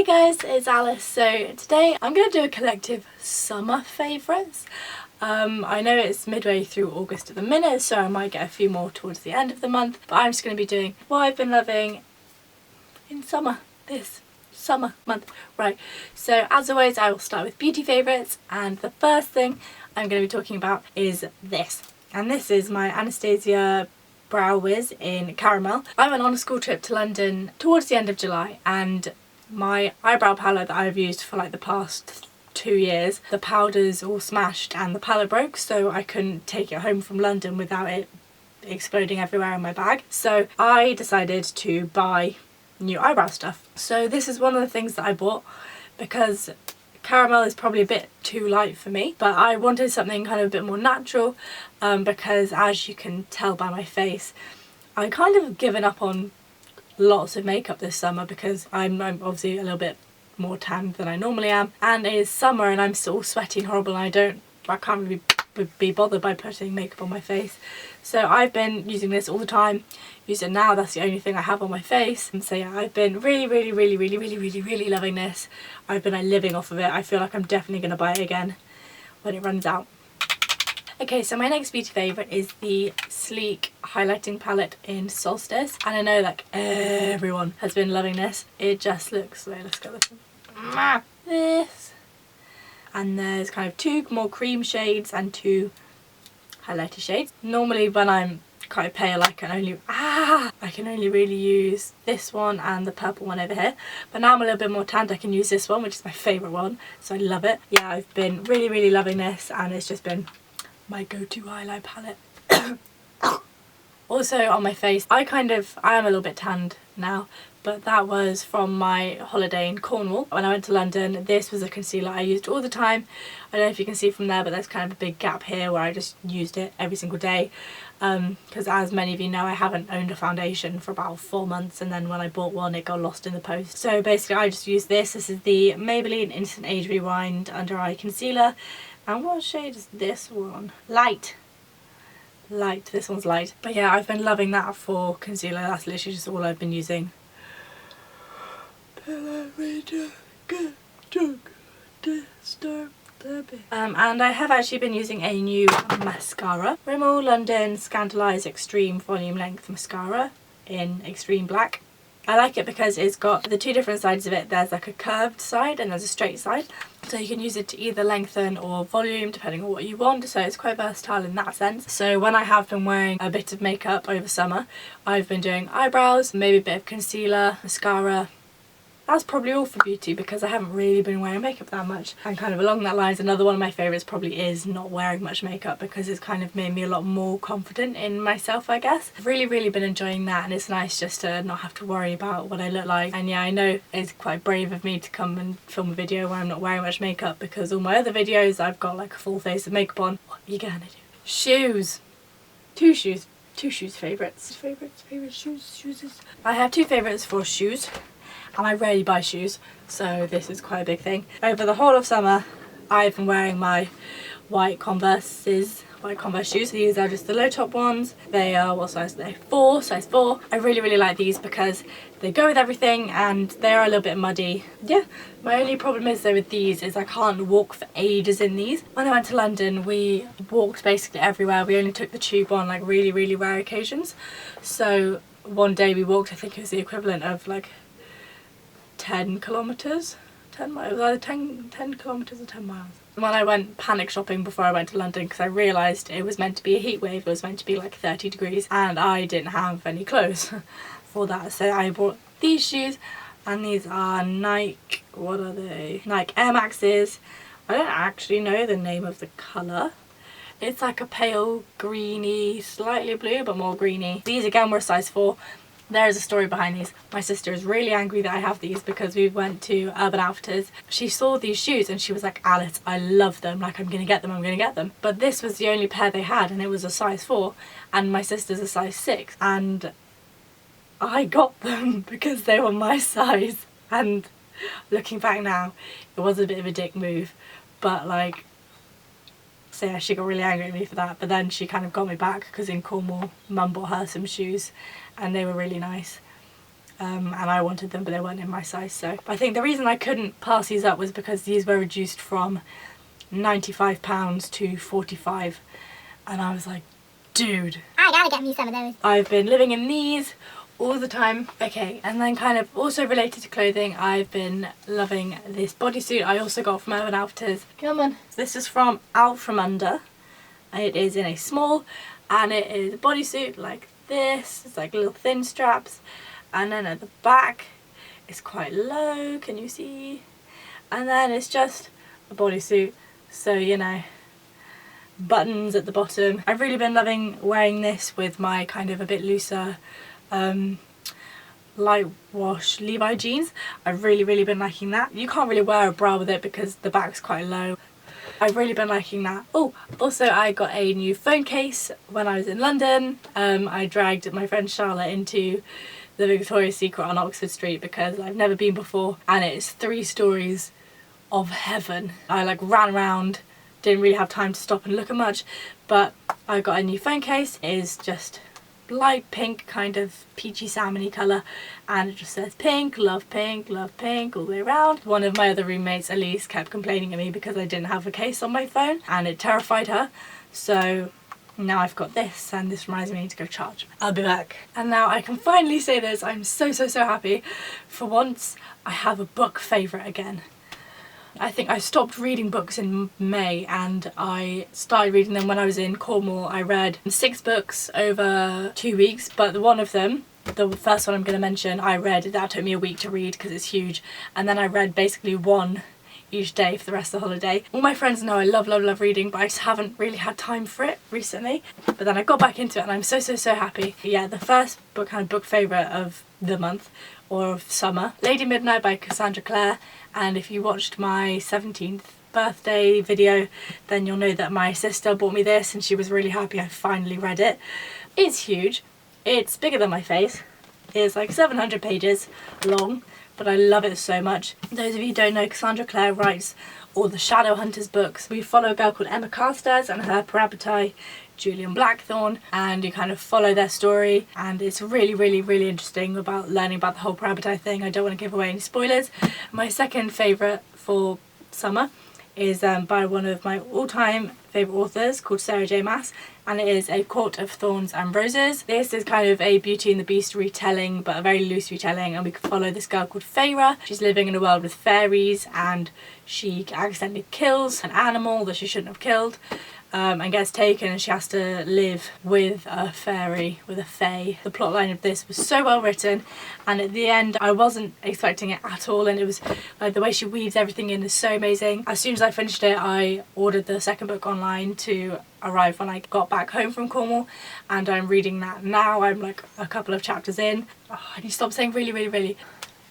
Hey guys, it's Alice. So today I'm going to do a collective summer favourites. I know it's midway through August at the minute, so I might get a few more towards the end of the month, but I'm just going to be doing what I've been loving in summer, this summer month. Right, so as always I will start with beauty favourites, and the first thing I'm going to be talking about is this. And this is my Anastasia Brow Wiz in Caramel. I went on a school trip to London towards the end of July, and my eyebrow palette that I've used for like the past 2 years, the powder's all smashed and the palette broke, so I couldn't take it home from London without it exploding everywhere in my bag. So I decided to buy new eyebrow stuff. So this is one of the things that I bought because Caramel is probably a bit too light for me, but I wanted something kind of a bit more natural because, as you can tell by my face, I kind of given up on lots of makeup this summer because I'm obviously a little bit more tanned than I normally am, and it is summer and I'm still sweaty and horrible, and I can't really be bothered by putting makeup on my face. So I've been using this all the time, use it now, that's the only thing I have on my face. And so yeah, I've been really loving this. I've been living off of it. I feel like I'm definitely going to buy it again when it runs out. Okay, so my next beauty favourite is the Sleek highlighting palette in Solstice, and I know like everyone has been loving this. It just looks like, let's go this, and there's kind of 2 more cream shades and 2 highlighter shades. Normally when I'm quite pale I can only really use this one and the purple one over here, but now I'm a little bit more tanned I can use this one, which is my favourite one, so I love it. Yeah, I've been really loving this, and it's just been my go-to highlight palette. Also on my face, I am a little bit tanned now, but that was from my holiday in Cornwall. When I went to London, this was a concealer I used all the time. I don't know if you can see from there, but there's kind of a big gap here where I just used it every single day. Because as many of you know, I haven't owned a foundation for about 4 months, and then when I bought one it got lost in the post. So basically I just used this. This is the Maybelline Instant Age Rewind Under Eye Concealer. And what shade is this one? Light. This one's light. But yeah, I've been loving that for concealer. That's literally just all I've been using. And I have actually been using a new mascara. Rimmel London Scandalise Extreme Volume Length Mascara in Extreme Black. I like it because it's got the 2 different sides of it. There's like a curved side and there's a straight side, so you can use it to either lengthen or volume depending on what you want, so it's quite versatile in that sense. So when I have been wearing a bit of makeup over summer, I've been doing eyebrows, maybe a bit of concealer, mascara. That's probably all for beauty because I haven't really been wearing makeup that much. And kind of along that lines, another one of my favourites probably is not wearing much makeup because it's kind of made me a lot more confident in myself, I guess. I've really been enjoying that, and it's nice just to not have to worry about what I look like. And yeah, I know it's quite brave of me to come and film a video where I'm not wearing much makeup, because all my other videos I've got like a full face of makeup on. What are you gonna do? Shoes. 2 shoes. 2 shoes favourites. Favorite shoes. I have 2 favourites for shoes. And I rarely buy shoes, so this is quite a big thing. Over the whole of summer, I've been wearing my white Converse shoes. These are just the low top ones. They are, what size are they? Size 4. I really like these because they go with everything and they're a little bit muddy. Yeah, my only problem is though with these is I can't walk for ages in these. When I went to London, we walked basically everywhere. We only took the tube on like really rare occasions. So one day we walked, I think it was the equivalent of like 10 kilometres, 10 miles, either 10 kilometres or 10 miles. When I went panic shopping before I went to London, because I realised it was meant to be a heat wave, it was meant to be like 30 degrees, and I didn't have any clothes for that, so I bought these shoes, and these are Nike, what are they? Nike Air Maxes. I don't actually know the name of the colour. It's like a pale greeny, slightly blue, but more greeny. These again were a size 4. There is a story behind these. My sister is really angry that I have these because we went to Urban Outfitters. She saw these shoes and she was like, Alice, I love them. Like, I'm gonna get them. But this was the only pair they had, and it was a size 4, and my sister's a size 6. And I got them because they were my size. And looking back now, it was a bit of a dick move. But like, so yeah, she got really angry at me for that, but then she kind of got me back because in Cornwall Mum bought her some shoes and they were really nice. and I wanted them but they weren't in my size. So I think the reason I couldn't pass these up was because these were reduced from £95 to £45, and I was like, dude, I gotta get me some of those. I've been living in these all the time. Okay, and then kind of also related to clothing, I've been loving this bodysuit I also got from Urban Outfitters. Come on. This is from Out From Under. It is in a small, and it is a bodysuit like this. It's like little thin straps, and then at the back it's quite low, can you see? And then it's just a bodysuit, so you know, buttons at the bottom. I've really been loving wearing this with my kind of a bit looser light wash Levi jeans. I've really been liking that. You can't really wear a bra with it because the back's quite low. I've really been liking that. Oh, also I got a new phone case when I was in London. I dragged my friend Charlotte into the Victoria's Secret on Oxford Street because I've never been before, and it's 3 stories of heaven. I like ran around, didn't really have time to stop and look at much, but I got a new phone case. It is just light pink, kind of peachy salmony colour, and it just says pink, love pink all the way around. One of my other roommates, Elise, kept complaining at me because I didn't have a case on my phone and it terrified her, so now I've got this, and this reminds me to go charge. I'll be back. And now I can finally say this, I'm so happy. For once I have a book favourite again. I think I stopped reading books in May and I started reading them when I was in Cornwall. I read 6 books over 2 weeks, but one of them, the first one I'm going to mention, that took me a week to read because it's huge, and then I read basically one each day for the rest of the holiday. All my friends know I love reading, but I just haven't really had time for it recently. But then I got back into it and I'm so happy. Yeah, the first book, kind of book favourite of the month or of summer, Lady Midnight by Cassandra Clare. And if you watched my 17th birthday video, then you'll know that my sister bought me this and she was really happy I finally read it. It's huge. It's bigger than my face. It's like 700 pages long, but I love it so much. Those of you who don't know, Cassandra Clare writes all the Shadowhunters books. We follow a girl called Emma Carstairs and her parabatai Julian Blackthorne, and you kind of follow their story, and it's really interesting about learning about the whole parabatai thing. I don't want to give away any spoilers. My second favourite for summer is by one of my all-time favourite authors called Sarah J Maas, and it is A Court of Thorns and Roses. This is kind of a Beauty and the Beast retelling, but a very loose retelling, and we can follow this girl called Feyre. She's living in a world with fairies and she accidentally kills an animal that she shouldn't have killed, and gets taken, and she has to live with a fairy, with a fae. The plotline of this was so well written, and at the end I wasn't expecting it at all, and it was like the way she weaves everything in is so amazing. As soon as I finished it, I ordered the second book online to arrive when I got back home from Cornwall, and I'm reading that now. I'm like a couple of chapters in. Oh, I need to stop saying really.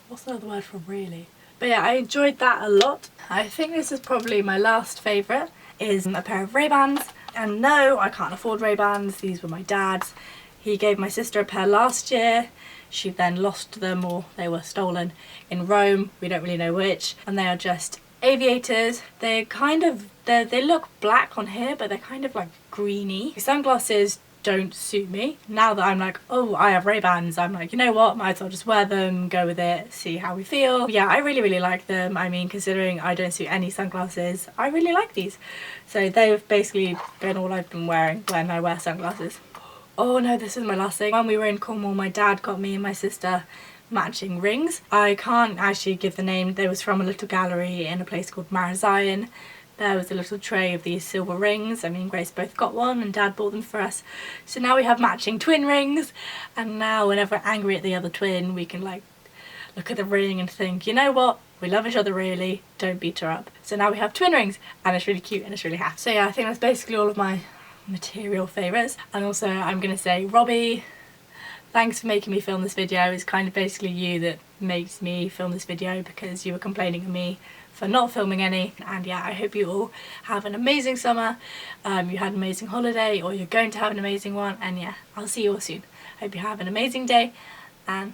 What's the other word for really? But yeah, I enjoyed that a lot. I think this is probably my last favourite, is a pair of Ray-Bans. And no, I can't afford Ray-Bans, these were my dad's. He gave my sister a pair last year. She then lost them, or they were stolen in Rome, we don't really know which. And they are just aviators. They're kind of, they look black on here, but they're kind of like greeny. Sunglasses don't suit me. Now that I'm like, oh, I have Ray-Bans, I'm like, you know what, might as well just wear them, go with it, see how we feel. Yeah, I really like them. I mean, considering I don't suit any sunglasses, I really like these. So they've basically been all I've been wearing when I wear sunglasses. Oh no, this is my last thing. When we were in Cornwall, my dad got me and my sister matching rings. I can't actually give the name. They was from a little gallery in a place called Marazion. There was a little tray of these silver rings. I mean, Grace both got one and Dad bought them for us. So now we have matching twin rings, and now whenever we're angry at the other twin, we can like look at the ring and think, you know what, we love each other really, don't beat her up. So now we have twin rings, and it's really cute and it's really happy. So yeah, I think that's basically all of my material favourites. And also I'm gonna say, Robbie, thanks for making me film this video. It's kind of basically you that makes me film this video because you were complaining at me for not filming any. And yeah, I hope you all have an amazing summer. You had an amazing holiday, or you're going to have an amazing one, and yeah, I'll see you all soon. Hope you have an amazing day, and